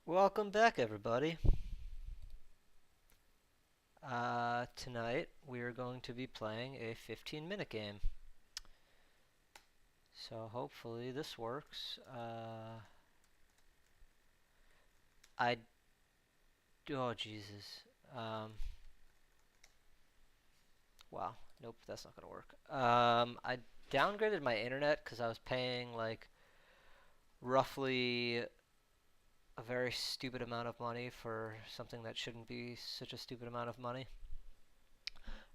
Welcome back, everybody. Tonight we are going to be playing a 15-minute game. So hopefully this works. I oh Jesus. Um, wow. Nope, that's not gonna work. I downgraded my internet because I was paying like roughly a very stupid amount of money for something that shouldn't be such a stupid amount of money.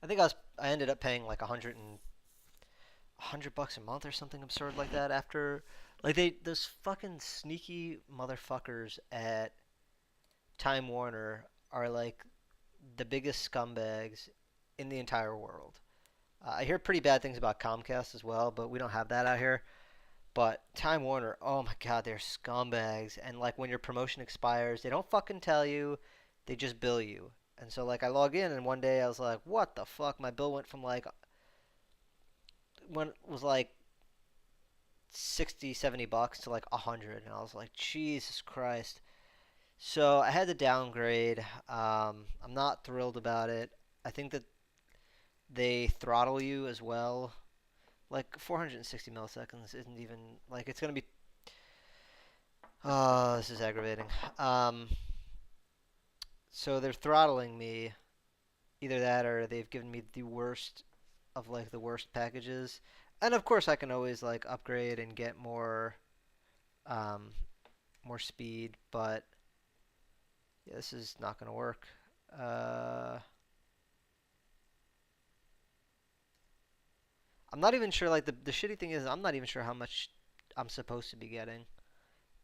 I ended up paying like $100 a month or something absurd like that after like those fucking sneaky motherfuckers at Time Warner are like the biggest scumbags in the entire world. I hear pretty bad things about Comcast as well, but we don't have that out here. But Time Warner, oh my god, they're scumbags. And like when your promotion expires, they don't fucking tell you, they just bill you. And so like I log in and one day I was like, what the fuck? My bill went from like when it was like 60, $70 to like 100, and I was like, Jesus Christ. So I had to downgrade. I'm not thrilled about it. I think that they throttle you as well. Like 460 milliseconds isn't even like it's gonna be. Oh, this is aggravating. Um, so they're throttling me. Either that or they've given me the worst of like the worst packages. And of course, I can always like upgrade and get um, more speed, but yeah, this is not gonna work. Uh, I'm not even sure. Like the shitty thing is, I'm not even sure how much I'm supposed to be getting.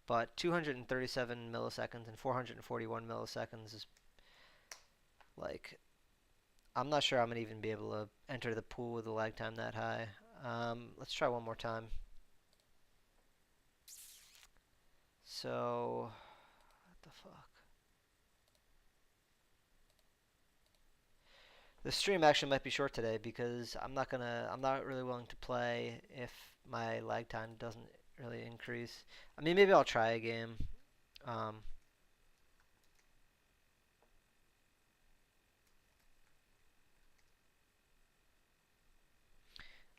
But 237 milliseconds and 441 milliseconds is like I'm not sure I'm gonna even be able to enter the pool with a lag time that high. Let's try one more time. So, what the fuck? The stream actually might be short today because I'm not really willing to play if my lag time doesn't really increase. I mean, maybe I'll try a game. Um,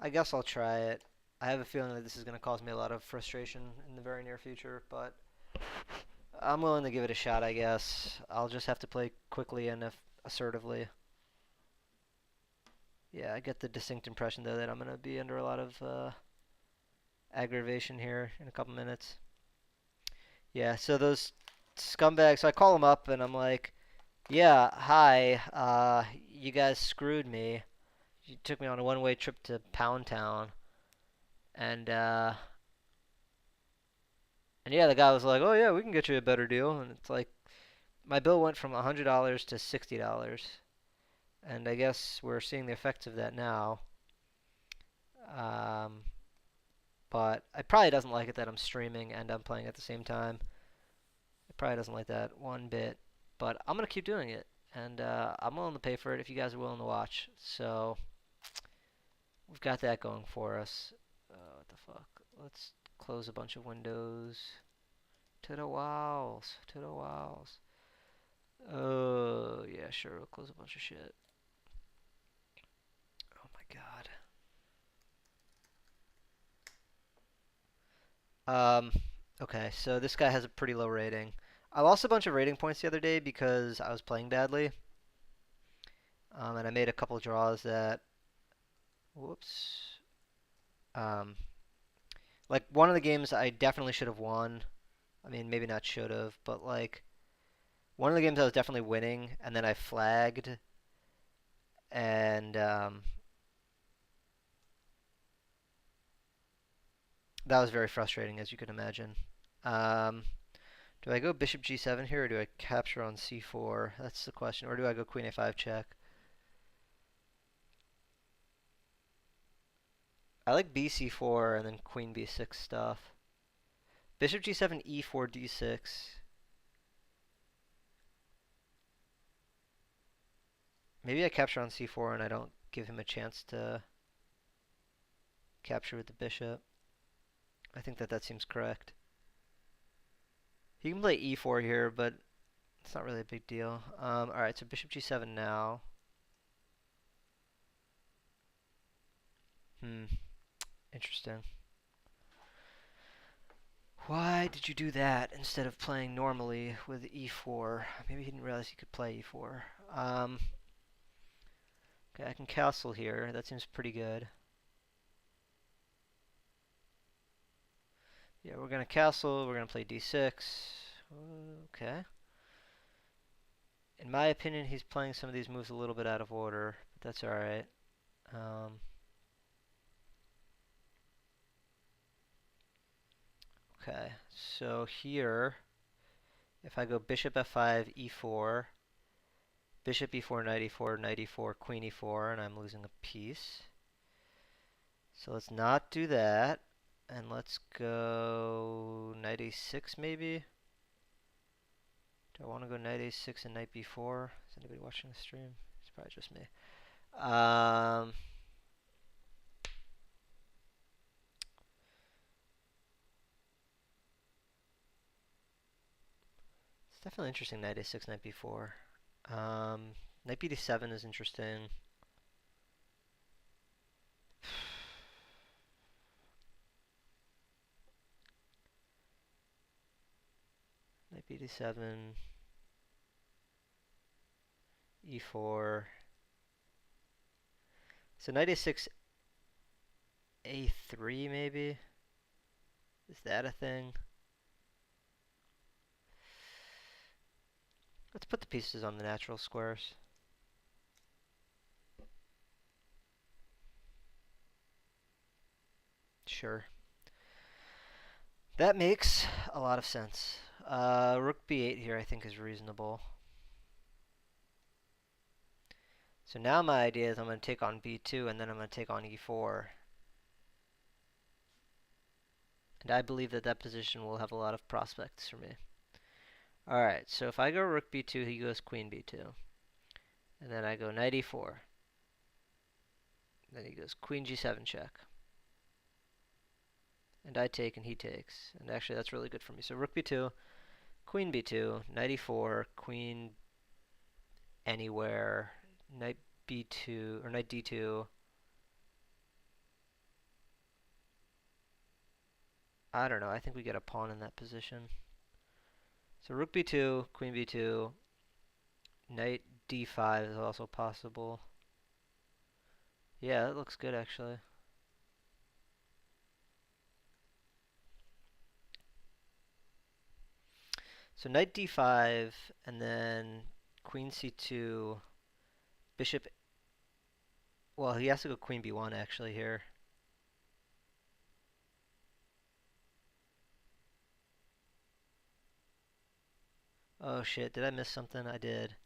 I guess I'll try it. I have a feeling that this is going to cause me a lot of frustration in the very near future, but I'm willing to give it a shot, I guess. I'll just have to play quickly and assertively. Yeah, I get the distinct impression, though, that I'm going to be under a lot of aggravation here in a couple minutes. Yeah, so those scumbags, so I call them up and I'm like, yeah, hi, you guys screwed me. You took me on a one-way trip to Pound Town, and yeah, the guy was like, "Oh yeah, we can get you a better deal." And it's like my bill went from $100 to $60, and I guess we're seeing the effects of that now. Um, but it probably doesn't like it that I'm streaming and I'm playing at the same time. It probably doesn't like that one bit. But I'm gonna keep doing it, and I'm willing to pay for it if you guys are willing to watch. So we've got that going for us. What the fuck? Let's close a bunch of windows. To the walls. To the walls. Oh, yeah, sure. We'll close a bunch of shit. Oh my god. Um, okay, so this guy has a pretty low rating. I lost a bunch of rating points the other day because I was playing badly. And I made a couple draws that, whoops. Um, like one of the games I definitely should have won. I mean, maybe not should have, but like one of the games I was definitely winning, and then I flagged, and that was very frustrating, as you can imagine. Um, do I go bishop g7 here, or do I capture on c4? That's the question. Or do I go queen a5 check? I like bc4 and then queen b6 stuff. Bishop g7, e4, d6. Maybe I capture on c4 and I don't give him a chance to capture with the bishop. I think that seems correct. He can play e4 here, but it's not really a big deal. Alright, so bishop g7 now. Interesting. Why did you do that instead of playing normally with e4? Maybe he didn't realize he could play e4. Okay, I can castle here. That seems pretty good. Yeah, we're going to castle. We're going to play d6. Okay. In my opinion, he's playing some of these moves a little bit out of order, but that's alright. Okay, so here, if I go bishop f5, e4, bishop e4, knight e4, queen e4, and I'm losing a piece. So let's not do that, and let's go knight a6 maybe? Do I want to go knight a6 and knight b4? Is anybody watching the stream? It's probably just me. It's definitely interesting, knight a6, knight b4. Knight b d7 is interesting. Knight b d7, e4. So knight a6, a3 maybe? Is that a thing? Let's put the pieces on the natural squares. Sure. That makes a lot of sense. Rook b8 here I think is reasonable. So now my idea is I'm going to take on b2 and then I'm going to take on e4. And I believe that that position will have a lot of prospects for me. Alright, so if I go rook b2, he goes queen b2. And then I go knight e4. Then he goes queen g7 check. And I take and he takes. And actually that's really good for me. So rook b2, queen b2, knight e4, queen anywhere, knight b2, or knight d2. I don't know, I think we get a pawn in that position. So rook b2, queen b2, knight d5 is also possible. Yeah, that looks good actually. So knight d5, and then queen c2, bishop. Well, he has to go queen b1 actually here. Oh shit, did I miss something? I did.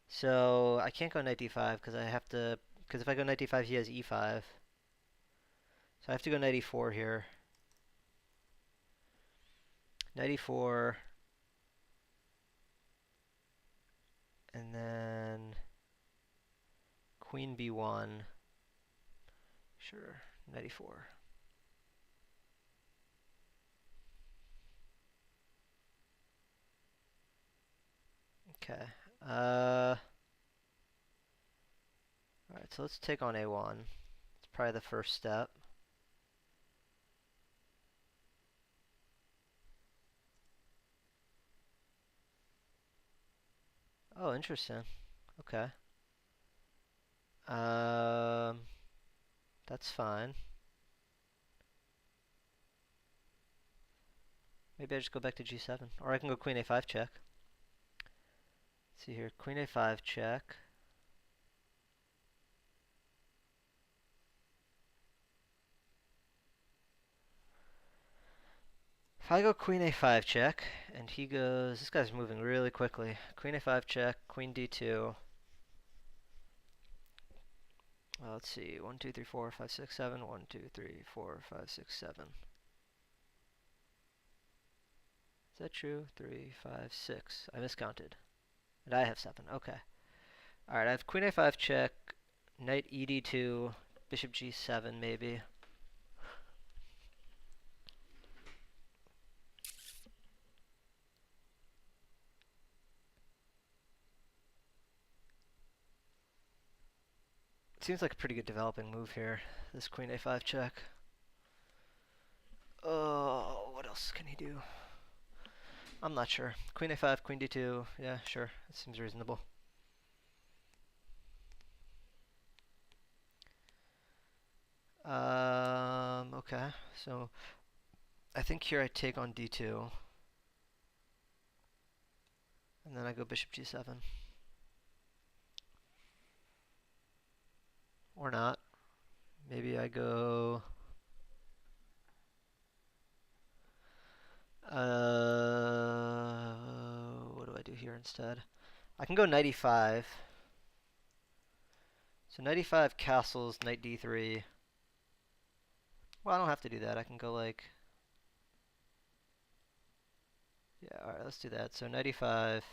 So I can't go knight d5 because I have to, because if I go knight d5 he has e5. So I have to go knight e4 here. Knight e4, and then queen b1. Sure, knight e4. Okay. Alright, so let's take on a1. It's probably the first step. Oh, interesting. Okay. That's fine. Maybe I just go back to g7. Or I can go queen a5 check. Let's see here, queen a5 check. If I go queen a5 check, and he goes, this guy's moving really quickly. Queen a5 check, queen d2. Let's see, 1, 2, 3, 4, 5, 6, 7. 1, 2, 3, 4, 5, 6, 7. Is that true? 3, 5, 6. I miscounted. And I have 7. Okay. Alright, I have queen a5 check, knight ed2, bishop g7 maybe. seems like a pretty good developing move here. This queen a5 check. Oh, what else can he do? I'm not sure. Queen a5, queen d2. Yeah, sure. It seems reasonable. Okay. So I think here I take on d2. And then I go bishop g7. Or not. Maybe I go... what do I do here instead? I can go knight e5. So knight e5 castles, knight d3. Well, I don't have to do that. I can go like... Yeah, alright, let's do that. So knight e5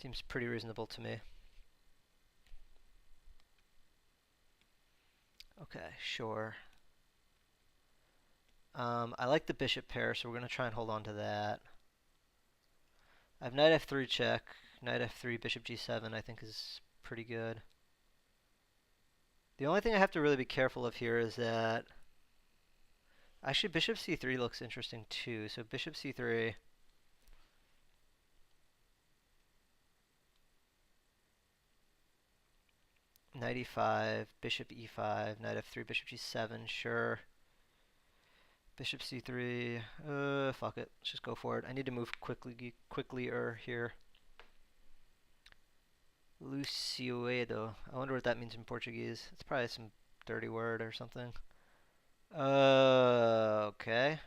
seems pretty reasonable to me. Okay, sure. I like the bishop pair, so we're going to try and hold on to that. I have knight f3 check. Knight f3, bishop g7 I think is pretty good. The only thing I have to really be careful of here is that... Actually, bishop c3 looks interesting too. So bishop c3... Knight e5, bishop e5, knight f3, bishop g7, sure. Bishop c3, fuck it, let's just go for it. I need to move quickly here. Lucioedo, I wonder what that means in Portuguese. It's probably some dirty word or something. Okay.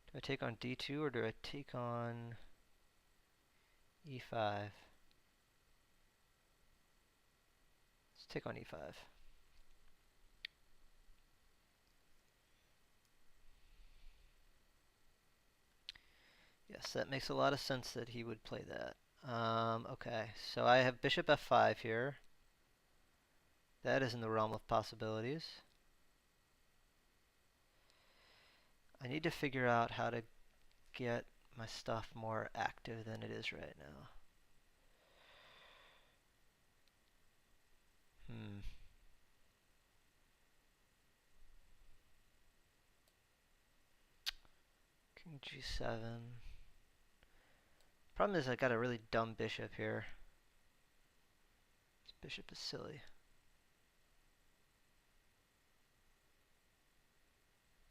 Do I take on d2 or do I take on e5? Let's take on e5. Yes, that makes a lot of sense that he would play that. Okay, so I have bishop f5 here. That is in the realm of possibilities. I need to figure out how to get my stuff more active than it is right now. King g7. Problem is I got a really dumb bishop here. This bishop is silly.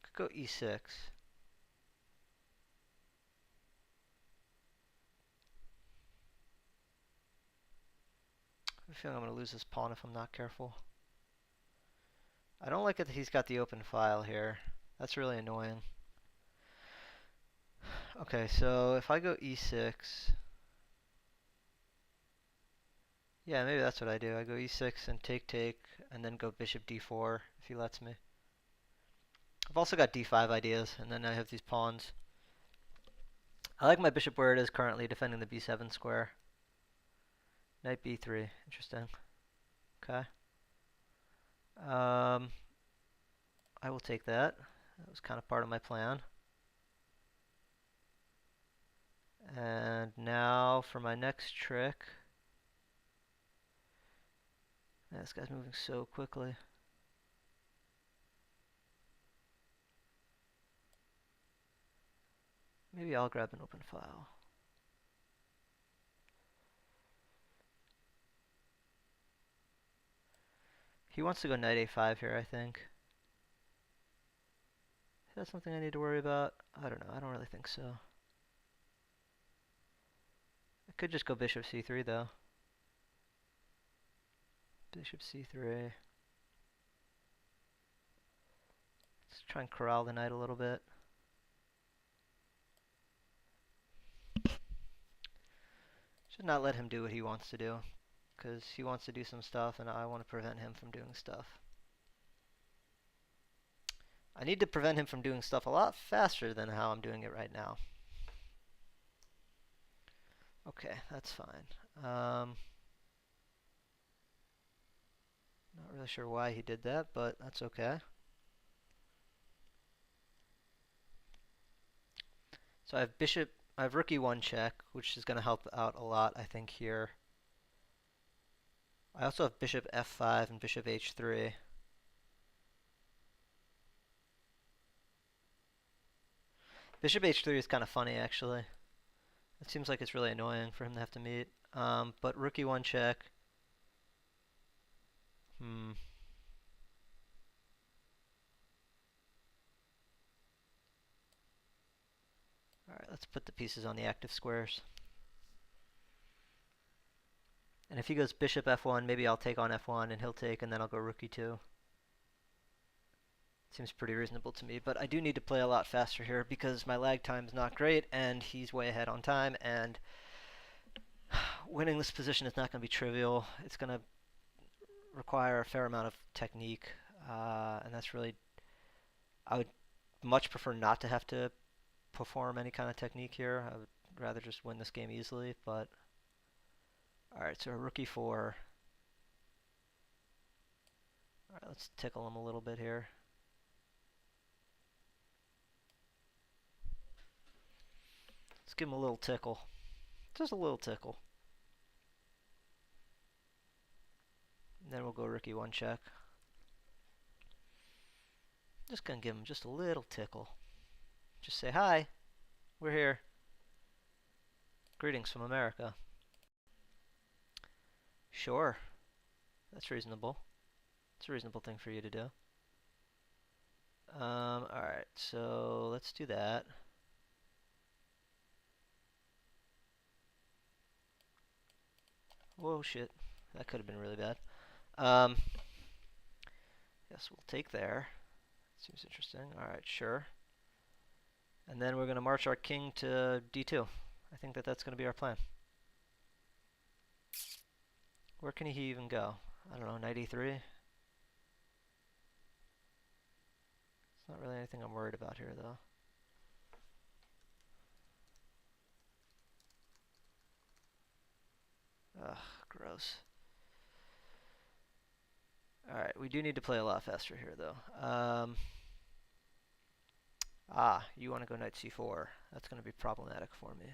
Could go e6. I have a feeling I'm going to lose this pawn if I'm not careful. I don't like it that he's got the open file here. That's really annoying. Okay, so if I go e6... Yeah, maybe that's what I do. I go e6 and take, and then go bishop d4 if he lets me. I've also got d5 ideas, and then I have these pawns. I like my bishop where it is currently, defending the b7 square. Knight b3, interesting. Okay. I will take that. That was kind of part of my plan. And now for my next trick. This guy's moving so quickly. Maybe I'll grab an open file. He wants to go knight a5 here, I think. Is that something I need to worry about? I don't know. I don't really think so. I could just go bishop c3, though. Bishop c3. Let's try and corral the knight a little bit. Should not let him do what he wants to do, because he wants to do some stuff, and I want to prevent him from doing stuff. I need to prevent him from doing stuff a lot faster than how I'm doing it right now. Okay, that's fine. Not really sure why he did that, but that's okay. So I have rook e1 check, which is going to help out a lot, I think, here. I also have bishop f5 and bishop h3. Bishop h3 is kind of funny, actually. It seems like it's really annoying for him to have to meet. But rook e1 check. Hmm. Alright, let's put the pieces on the active squares. And if he goes bishop f1, maybe I'll take on f1 and he'll take, and then I'll go rook e2. Seems pretty reasonable to me, but I do need to play a lot faster here because my lag time is not great, and he's way ahead on time, and winning this position is not going to be trivial. It's going to require a fair amount of technique, and that's really, I would much prefer not to have to perform any kind of technique here. I would rather just win this game easily, but alright, so rook e4. Alright, let's tickle him a little bit here. Let's give him a little tickle. Just a little tickle. And then we'll go rook e1 check. Just gonna give him just a little tickle. Just say, hi, we're here. Greetings from America. Sure, that's reasonable. It's a reasonable thing for you to do. Alright, so let's do that. Whoa, shit. That could have been really bad. Yes, we'll take there. Seems interesting. Alright, sure. And then we're going to march our king to d2. I think that's going to be our plan. Where can he even go? I don't know, knight e3? It's not really anything I'm worried about here, though. Ugh, gross. Alright, we do need to play a lot faster here, though. You want to go knight c4. That's going to be problematic for me.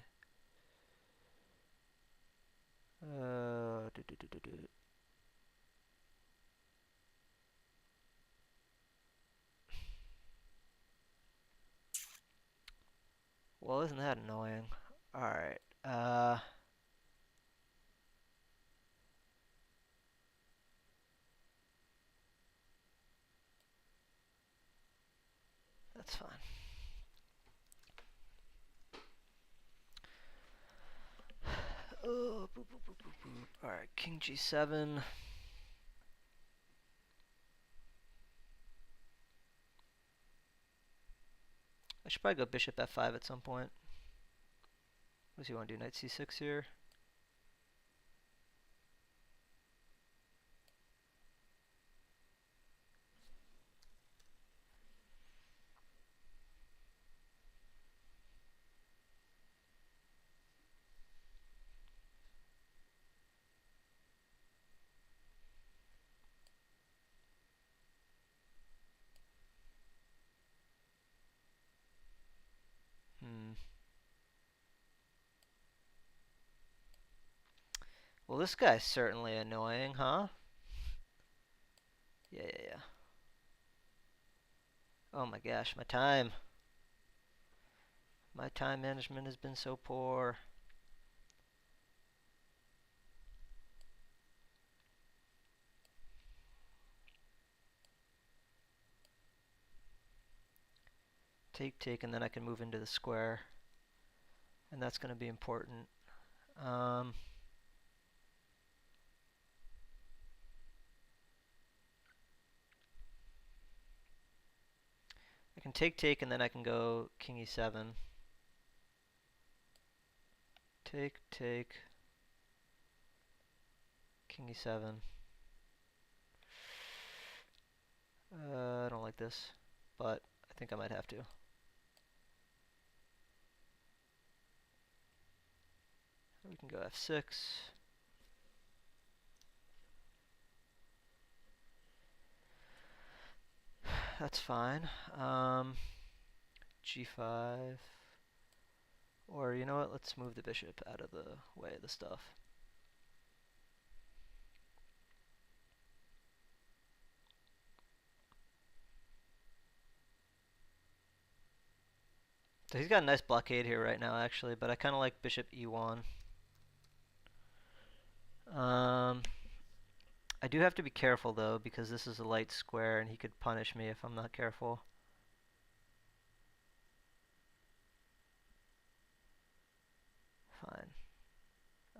Well, isn't that annoying? Alright, that's fine. Oh, boop, boop, boop, boop, boop. Alright, king g7. I should probably go bishop f5 at some point. What does he want to do? Knight c6 here? Well, this guy's certainly annoying, huh? Yeah. Oh my gosh, my time. My time management has been so poor. Take, and then I can move into the square. And that's going to be important. I can take, and then I can go king e7. Take, king e7. I don't like this, but I think I might have to. We can go f6. That's fine. G5. Or, you know what? Let's move the bishop out of the way of the stuff. So he's got a nice blockade here right now, actually, but I kind of like bishop e1. Um, I do have to be careful, though, because this is a light square, and he could punish me if I'm not careful.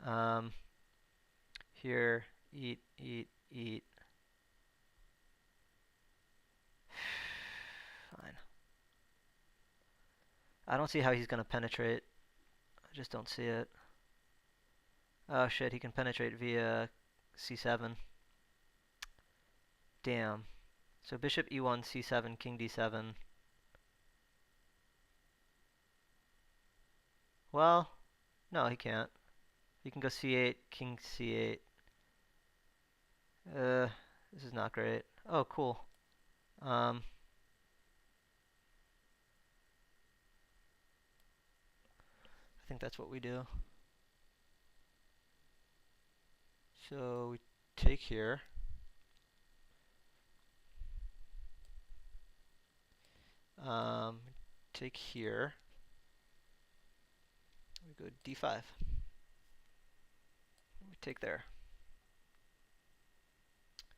Fine. Here, eat, eat, eat. Fine. I don't see how he's going to penetrate. I just don't see it. Oh shit, he can penetrate via c7. Damn. So bishop e1, c7, king d7. Well, no, he can't. He can go c8, king c8. This is not great. Oh, cool. I think that's what we do. So we take here. Take here. We go d5. We take there.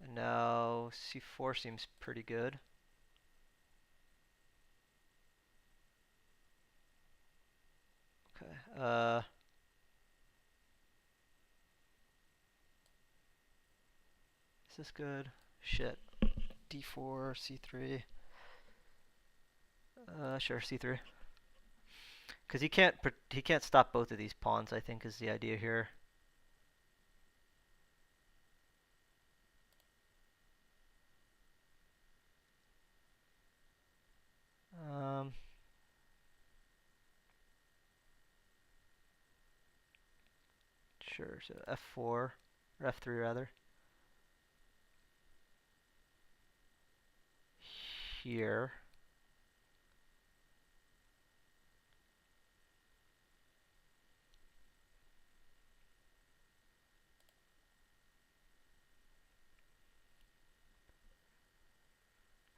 And now c4 seems pretty good. Okay. Is this good? Shit. d4, c3. Sure, c3. Because he can't stop both of these pawns, I think, is the idea here. Sure, so f4, or f3 rather. Here.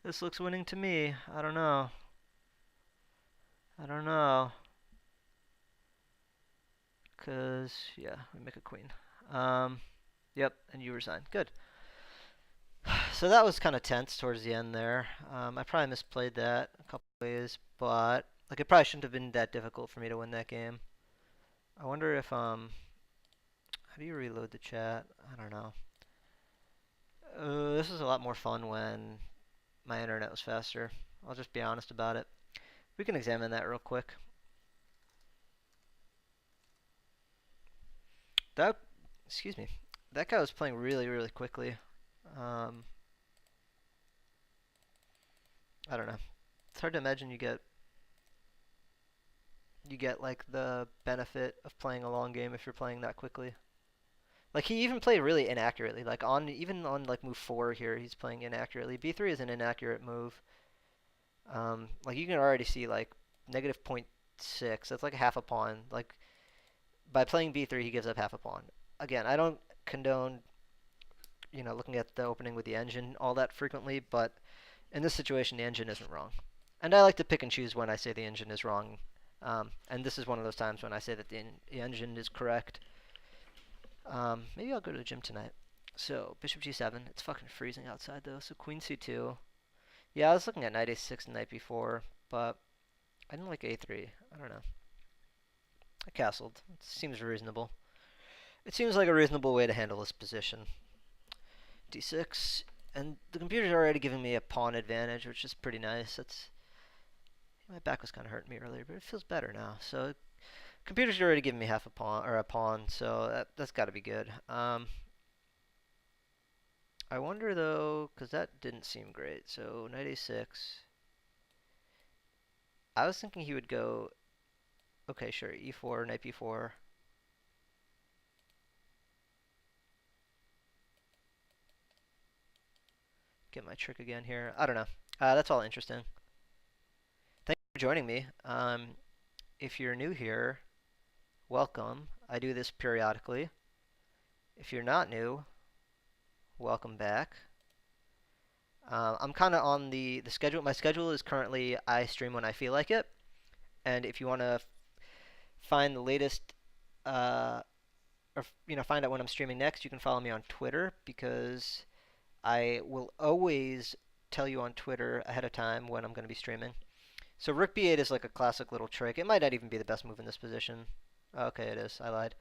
This looks winning to me. I don't know. I don't know. Because, yeah, we make a queen. Yep, and you resign. Good. So that was kind of tense towards the end there. I probably misplayed that a couple ways, but like it probably shouldn't have been that difficult for me to win that game. I wonder if how do you reload the chat? I don't know. This was a lot more fun when my internet was faster. I'll just be honest about it. We can examine that real quick. That, excuse me, that guy was playing really, really quickly. I don't know. It's hard to imagine you get like the benefit of playing a long game if you're playing that quickly. Like he even played really inaccurately. Like on even on like move 4 here, he's playing inaccurately. B3 is an inaccurate move. Like you can already see like negative -0.6. That's like a half a pawn. Like by playing B3, he gives up half a pawn. Again, I don't condone looking at the opening with the engine all that frequently, but in this situation, the engine isn't wrong. And I like to pick and choose when I say the engine is wrong. And this is one of those times when I say that the engine is correct. Maybe I'll go to the gym tonight. So, bishop g7. It's fucking freezing outside, though. So, queen c2. Yeah, I was looking at knight a6 and knight b4, but I didn't like a3. I don't know. I castled. It seems reasonable. It seems like a reasonable way to handle this position. d6. And the computer's already giving me a pawn advantage, which is pretty nice. My back was kind of hurting me earlier, but it feels better now. So computer's already giving me half a pawn, so that's got to be good. I wonder though, because that didn't seem great. So knight a6. I was thinking he would go. Okay, sure. e4, knight b4. Get my trick again here. I don't know. That's all interesting. Thank you for joining me. If you're new here, welcome. I do this periodically. If you're not new, welcome back. I'm kind of on the schedule. My schedule is currently I stream when I feel like it, And if you want to find the latest, uh, or find out when I'm streaming next, you can follow me on Twitter because I will always tell you on Twitter ahead of time when I'm going to be streaming. So rook b8 is like a classic little trick. It might not even be the best move in this position. Okay, it is. I lied.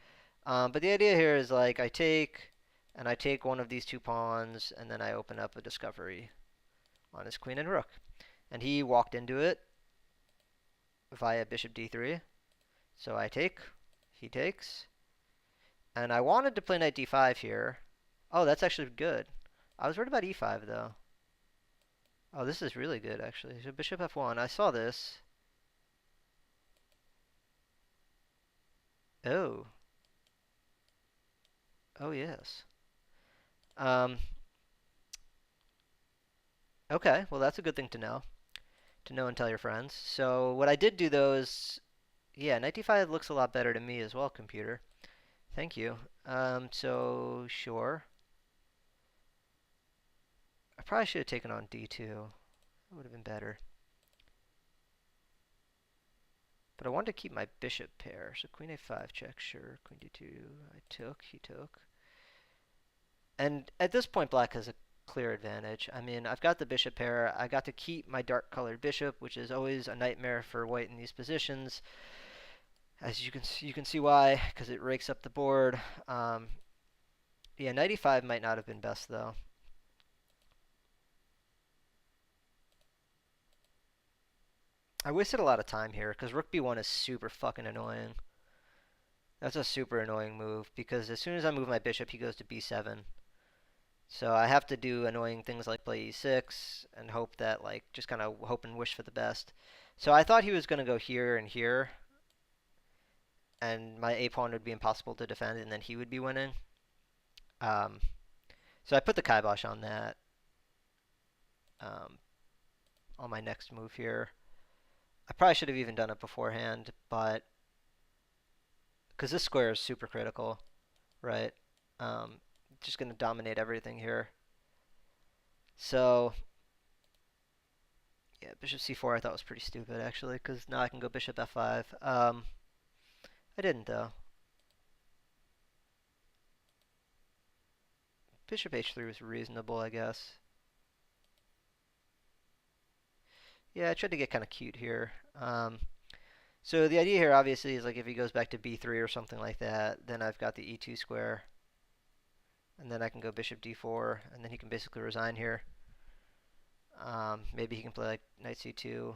But the idea here is like and I take one of these two pawns, and then I open up a discovery on his queen and rook. And he walked into it via bishop d3. So I take, he takes. And I wanted to play knight d5 here. Oh, that's actually good. I was worried about e5 though. Oh, this is really good actually. So bishop f1. I saw this. Oh. Oh yes. Um, okay, well that's a good thing to know. To know and tell your friends. So what I did do though is, yeah, knight d5 looks a lot better to me as well, computer. Thank you. So sure. I probably should have taken on d2. That would have been better. But I wanted to keep my bishop pair. So queen a5 check, sure. Queen d2, I took, he took. And at this point, black has a clear advantage. I mean, I've got the bishop pair. I got to keep my dark-colored bishop, which is always a nightmare for white in these positions. As you can see why, because it rakes up the board. Yeah, knight e5 might not have been best though. I wasted a lot of time here because rook b1 is super fucking annoying. That's a super annoying move because as soon as I move my bishop, he goes to b7. So I have to do annoying things like play e6 and hope that, like, just kind of hope and wish for the best. So I thought he was going to go here and here, and my a pawn would be impossible to defend, and then he would be winning. Um, so I put the kibosh on that um, on my next move here. I probably should have even done it beforehand, but because this square is super critical, right? Just going to dominate everything here. So yeah, bishop c4 I thought was pretty stupid actually, because now I can go bishop f5. I didn't though. Bishop h3 was reasonable, I guess. Yeah, I tried to get kind of cute here. So the idea here obviously is like if he goes back to b3 or something like that, then I've got the e2 square. And then I can go bishop d4, and then he can basically resign here. Maybe he can play like knight c2.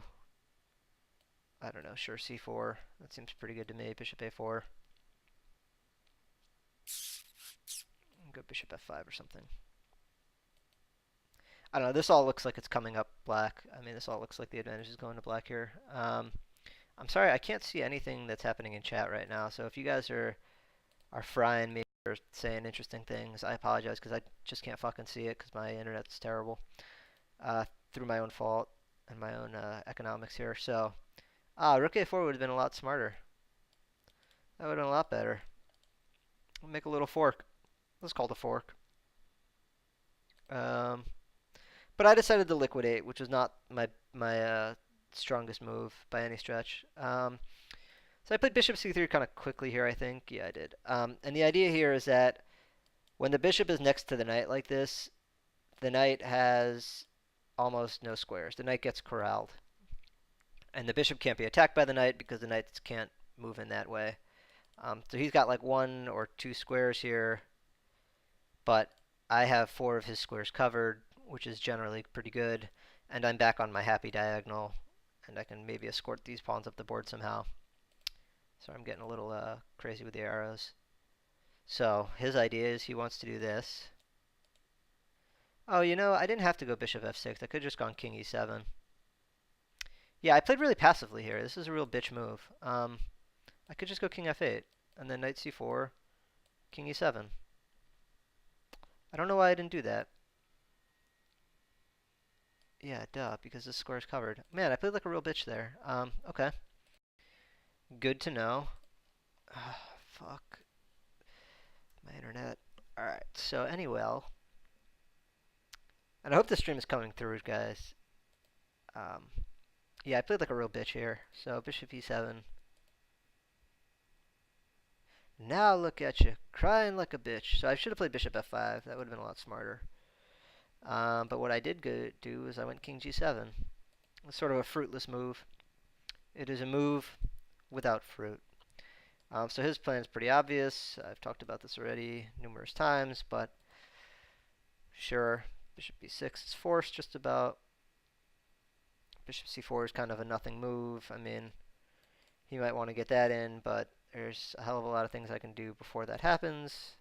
I don't know, sure, c4. That seems pretty good to me. Bishop a4. Go bishop f5 or something. I don't know, this all looks like it's coming up black. I mean, this all looks like the advantage is going to black here. I'm sorry, I can't see anything that's happening in chat right now, so if you guys are frying me or saying interesting things, I apologize because I just can't fucking see it because my internet's terrible. Through my own fault and my own economics here. So, rook a4 would have been a lot smarter. That would have been a lot better. We'll make a little fork. Let's call it a fork. But I decided to liquidate, which was not my strongest move by any stretch. So I played bishop c3 kind of quickly here, I think. Yeah, I did. And the idea here is that when the bishop is next to the knight like this, the knight has almost no squares. The knight gets corralled. And the bishop can't be attacked by the knight because the knights can't move in that way. So he's got like 1 or 2 squares here, but I have 4 of his squares covered, which is generally pretty good. And I'm back on my happy diagonal, and I can maybe escort these pawns up the board somehow. So I'm getting a little crazy with the arrows. So his idea is he wants to do this. Oh, you know, I didn't have to go bishop f6. I could have just gone king e7. Yeah, I played really passively here. This is a real bitch move. I could just go king f8, and then knight c4, king e7. I don't know why I didn't do that. Yeah, duh, because this square is covered. Man, I played like a real bitch there. Okay. Good to know. Fuck. My internet. Alright, so anyway, and I hope the stream is coming through, guys. Yeah, I played like a real bitch here. So bishop e7. Now look at you, crying like a bitch. So I should have played bishop f5. That would have been a lot smarter. But what I did do is I went king g7. It's sort of a fruitless move. It is a move without fruit. So his plan is pretty obvious. I've talked about this already numerous times, but sure, bishop b6 is forced just about. Bishop c4 is kind of a nothing move. I mean, he might want to get that in, but there's a hell of a lot of things I can do before that happens.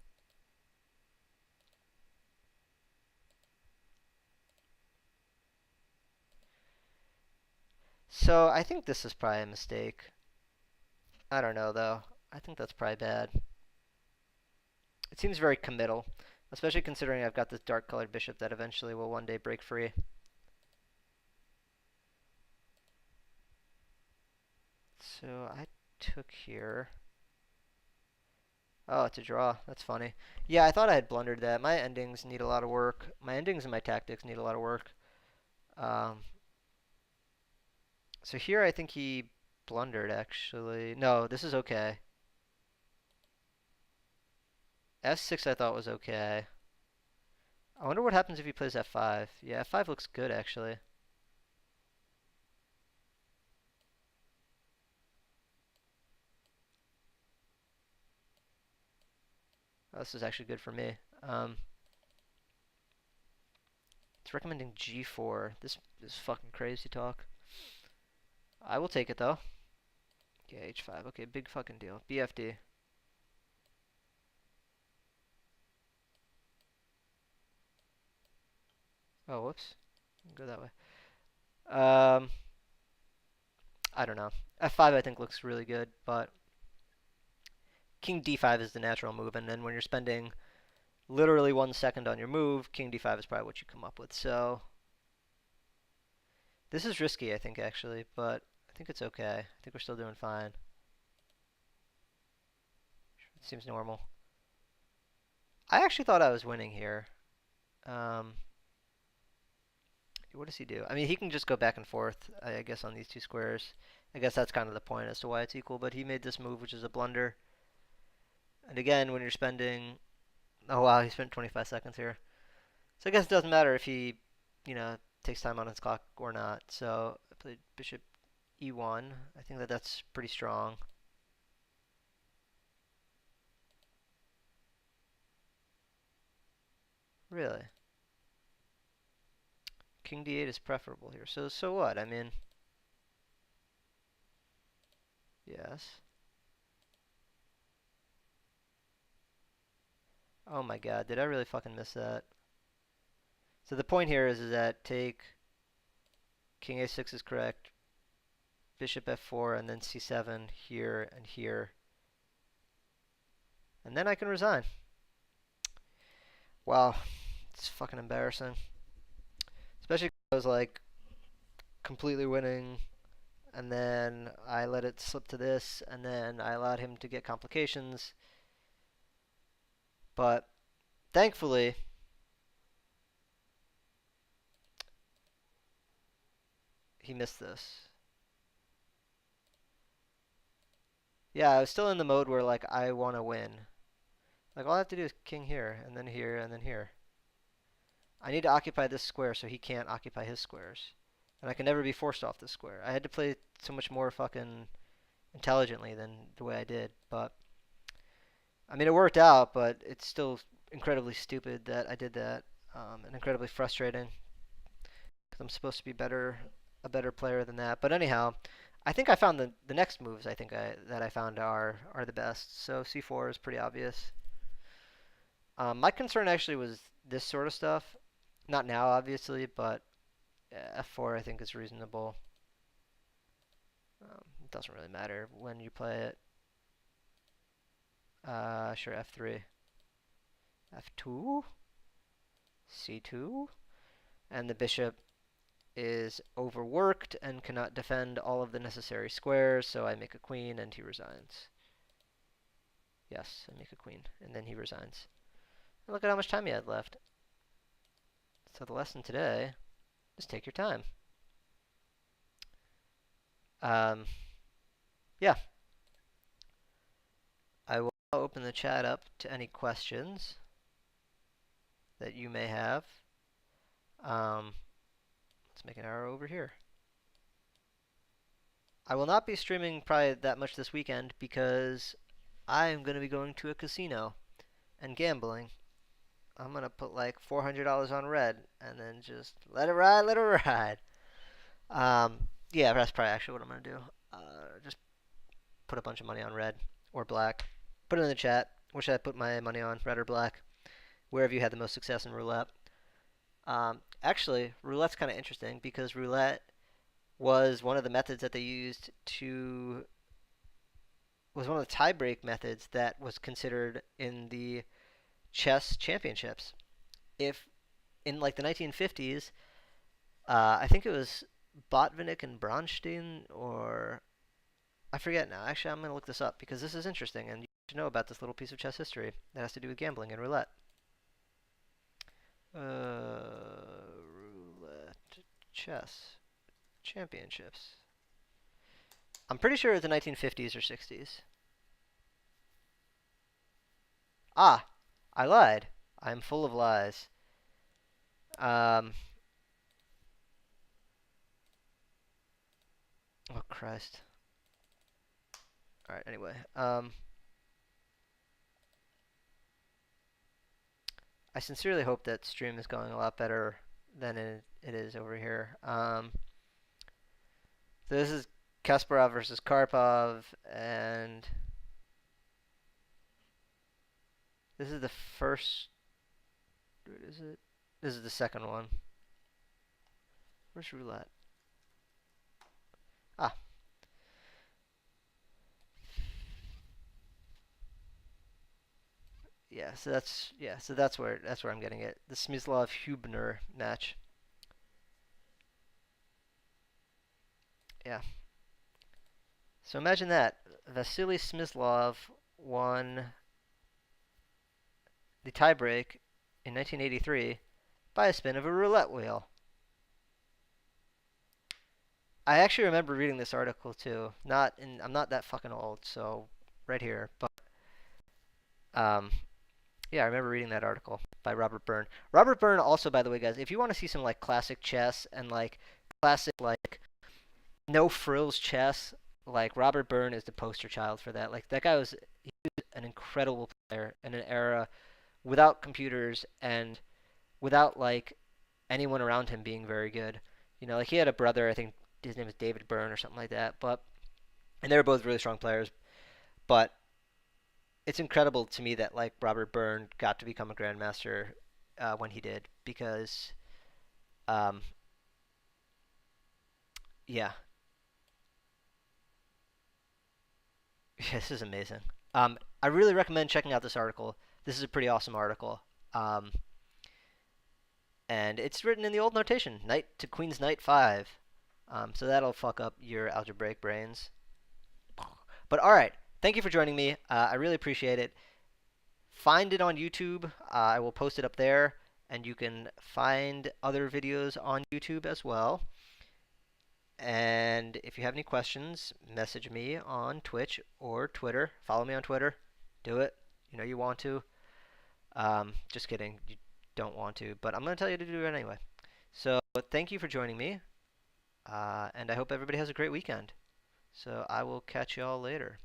So I think this is probably a mistake. I don't know, though. I think that's probably bad. It seems very committal, especially considering I've got this dark-colored bishop that eventually will one day break free. So I took here. Oh, it's a draw. That's funny. Yeah, I thought I had blundered that. My endings need a lot of work. My endings and my tactics need a lot of work. Um, so here I think he blundered, actually. No, this is okay. F6 I thought was okay. I wonder what happens if he plays F5. Yeah, F5 looks good, actually. Oh, this is actually good for me. It's recommending G4. This is fucking crazy talk. I will take it, though. Yeah, H5. Okay, big fucking deal. BFD. Oh, whoops. Go that way. Um, I don't know. F5 I think looks really good, but King D5 is the natural move, and then when you're spending literally 1 second on your move, King D5 is probably what you come up with. So this is risky, I think, actually, but I think it's okay. I think we're still doing fine. It seems normal. I actually thought I was winning here. Um, what does he do? I mean, he can just go back and forth, I guess, on these two squares. I guess that's kind of the point as to why it's equal, but he made this move, which is a blunder. And again, when you're spending... Oh, wow, he spent 25 seconds here. So I guess it doesn't matter if he, takes time on his clock or not. So I played bishop e1. I think that that's pretty strong. Really? King d8 is preferable here. So what? I mean, yes. Oh my god, did I really fucking miss that? So the point here is that take king a6 is correct, bishop f4, and then c7 here and here. And then I can resign. Wow, it's fucking embarrassing. Especially because I was like completely winning, and then I let it slip to this, and then I allowed him to get complications. But thankfully, he missed this. Yeah, I was still in the mode where like I want to win. Like all I have to do is king here, and then here, and then here. I need to occupy this square so he can't occupy his squares. And I can never be forced off this square. I had to play so much more fucking intelligently than the way I did. But, I mean, it worked out, but it's still incredibly stupid that I did that. And incredibly frustrating. Because I'm supposed to be a better player than that. But anyhow, I think I found the next moves that I found are the best. So c4 is pretty obvious. My concern actually was this sort of stuff. Not now, obviously, but f4 I think is reasonable. It doesn't really matter when you play it. Sure, f3. f2? c2? And the bishop is overworked and cannot defend all of the necessary squares, so I make a queen and he resigns. Yes, I make a queen, and then he resigns. And look at how much time he had left. So the lesson today is take your time. Um, yeah, I will open the chat up to any questions that you may have. Um, let's make an arrow over here. I will not be streaming probably that much this weekend because I am going to be going to a casino and gambling. I'm going to put like $400 on red and then just let it ride, let it ride. Yeah, that's probably actually what I'm going to do. Just put a bunch of money on red or black. Put it in the chat. Where should I put my money on, red or black? Where have you had the most success in roulette? Actually, roulette's kind of interesting because roulette was one of the methods that they used to was one of the tiebreak methods that was considered in the chess championships. If in like the 1950s, I think it was Botvinnik and Bronstein, or I forget now. Actually, I'm going to look this up because this is interesting and you should know about this little piece of chess history that has to do with gambling and roulette. Roulette chess championships. I'm pretty sure it's the 1950s or 60s. Ah, I lied. I'm full of lies. Um, oh Christ. All right. Anyway, I sincerely hope that stream is going a lot better than it is over here. So this is Kasparov versus Karpov, and this is the first. What is it? This is the second one. Where's roulette? Ah, yeah. So that's where I'm getting it. The Smyslov Hubner match. Yeah. So imagine that Vasily Smyslov won the tiebreak in 1983 by a spin of a roulette wheel. I actually remember reading this article too. I'm not that fucking old, so right here. But um, yeah, I remember reading that article by Robert Byrne. Robert Byrne also, by the way, guys, if you want to see some like classic chess and like classic like no frills chess, like Robert Byrne is the poster child for that. Like that guy was an incredible player in an era without computers and without like anyone around him being very good. You know, like he had a brother, I think his name was David Byrne or something like that, but and they were both really strong players, but it's incredible to me that like Robert Byrne got to become a grandmaster when he did because um, yeah, this is amazing. I really recommend checking out this article. This is a pretty awesome article. Um, and it's written in the old notation, knight to queen's knight 5. So that'll fuck up your algebraic brains. But all right, thank you for joining me. I really appreciate it. Find it on YouTube. I will post it up there, and you can find other videos on YouTube as well. And if you have any questions, message me on Twitch or Twitter. Follow me on Twitter. Do it. You know you want to. Just kidding. You don't want to, but I'm going to tell you to do it anyway. So thank you for joining me, and I hope everybody has a great weekend. So I will catch you all later.